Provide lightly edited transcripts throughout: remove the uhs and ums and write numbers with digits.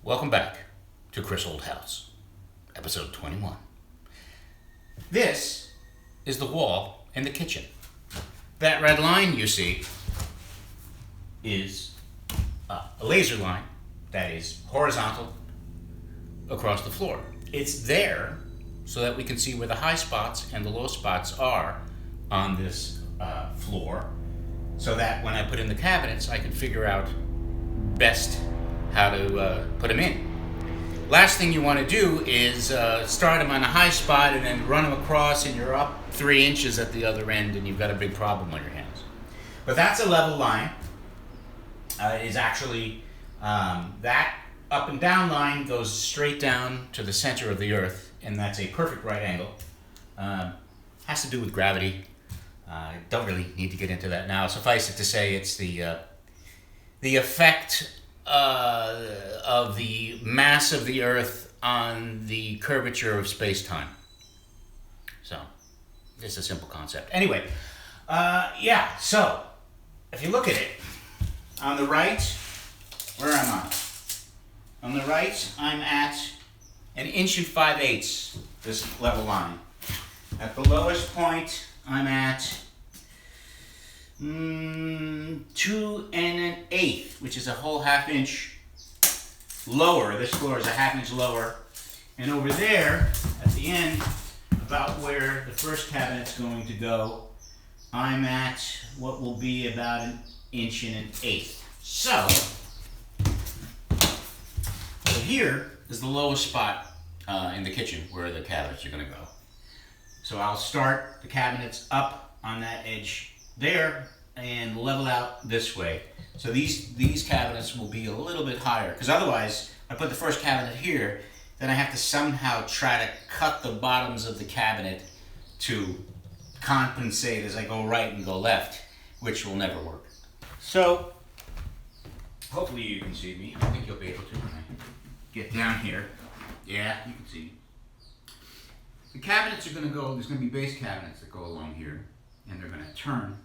Welcome back to Chris Old House, episode 21. This is the wall in the kitchen. That red line you see is a laser line that is horizontal across the floor. It's there so that we can see where the high spots and the low spots are on this floor, so that when I put in the cabinets, I can figure out best how to put them in. Last thing you want to do is start them on a high spot and then run them across, and you're up 3 inches at the other end, and you've got a big problem on your hands. But that's a level line. Is actually that up and down line goes straight down to the center of the earth, and that's a perfect right angle. Has to do with gravity. Don't really need to get into that now. Suffice it to say, it's the effect of the mass of the earth on the curvature of space-time. So, it's a simple concept. Anyway, so if you look at it, on the right, where am I? On the right, I'm at 1 5/8 inches, this level line. At the lowest point, I'm at 2 1/8, which is a whole 1/2 inch lower. This floor is a 1/2 inch lower. And over there, at the end, about where the first cabinet's going to go, I'm at what will be about 1 1/8 inches. So here is the lowest spot in the kitchen where the cabinets are going to go. So I'll start the cabinets up on that edge there and level out this way. So these cabinets will be a little bit higher, because otherwise I put the first cabinet here, then I have to somehow try to cut the bottoms of the cabinet to compensate as I go right and go left, which will never work. So hopefully you can see me. I think you'll be able to when I get down here. Yeah, you can see me. The cabinets are going to go, there's going to be base cabinets that go along here, and they're going to turn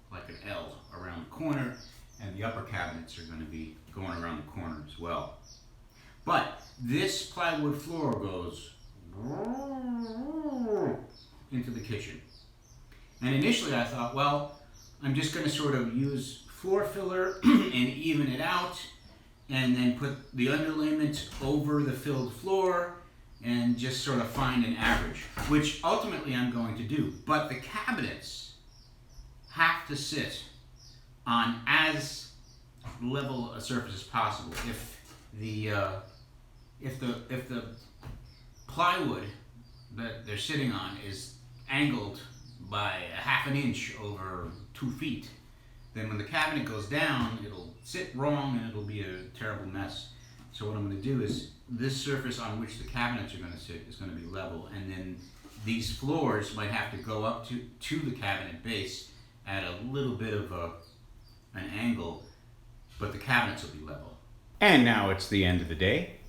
like an L around the corner, and the upper cabinets are going to be going around the corner as well. But this plywood floor goes into the kitchen. And initially I thought, well, I'm just going to sort of use floor filler and even it out, and then put the underlayment over the filled floor and just sort of find an average, which ultimately I'm going to do. But the cabinets have to sit on as level a surface as possible. If the plywood that they're sitting on is angled by 1/2 inch over 2 feet, then when the cabinet goes down, it'll sit wrong and it'll be a terrible mess. So what I'm going to do is, this surface on which the cabinets are going to sit is going to be level, and then these floors might have to go up to the cabinet base at a little bit of an angle, but the cabinets will be level. And now it's the end of the day.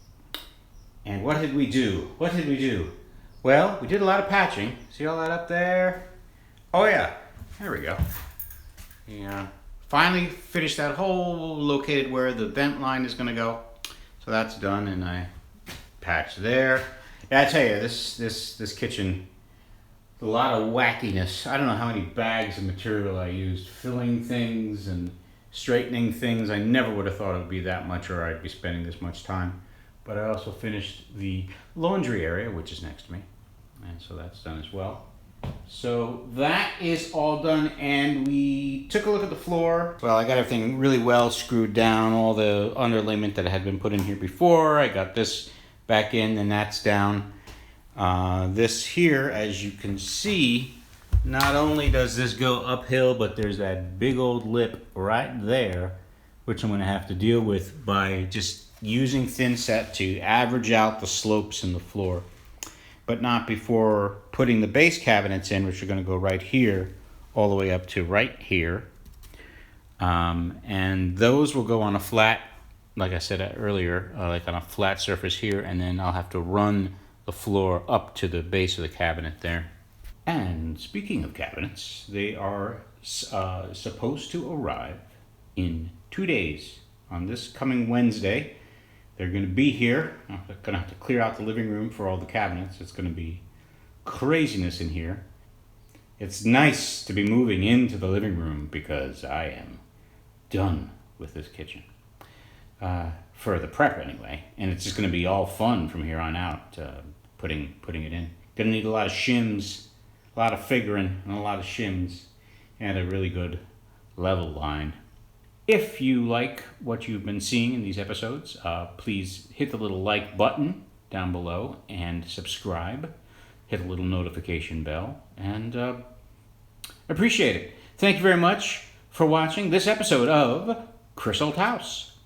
And what did we do? Well, we did a lot of patching. See all that up there? Oh yeah, there we go. Yeah, finally finished that hole located where the vent line is going to go. So that's done, and I patched there. Yeah, I tell you, this kitchen, a lot of wackiness. I don't know how many bags of material I used, filling things and straightening things. I never would have thought it would be that much, or I'd be spending this much time. But I also finished the laundry area, which is next to me, and so that's done as well. So that is all done, and we took a look at the floor. Well, I got everything really well screwed down, all the underlayment that had been put in here before. I got this back in, and that's down. This here, as you can see, not only does this go uphill, but there's that big old lip right there, which I'm going to have to deal with by just using thin set to average out the slopes in the floor, but not before putting the base cabinets in, which are going to go right here all the way up to right here. And those will go on a flat, like I said earlier, like on a flat surface here, and then I'll have to run the floor up to the base of the cabinet there. And speaking of cabinets, they are supposed to arrive in 2 days. On this coming Wednesday, They're going to be here. I'm going to have to clear out the living room for all the cabinets. It's going to be craziness in here. It's nice to be moving into the living room because I am done with this kitchen. For the prep anyway. And it's just going to be all fun from here on out, putting it in. Going to need a lot of shims, a lot of figuring, and a lot of shims, and a really good level line. If you like what you've been seeing in these episodes, please hit the little like button down below and subscribe. Hit the little notification bell, and appreciate it. Thank you very much for watching this episode of Chris Old House.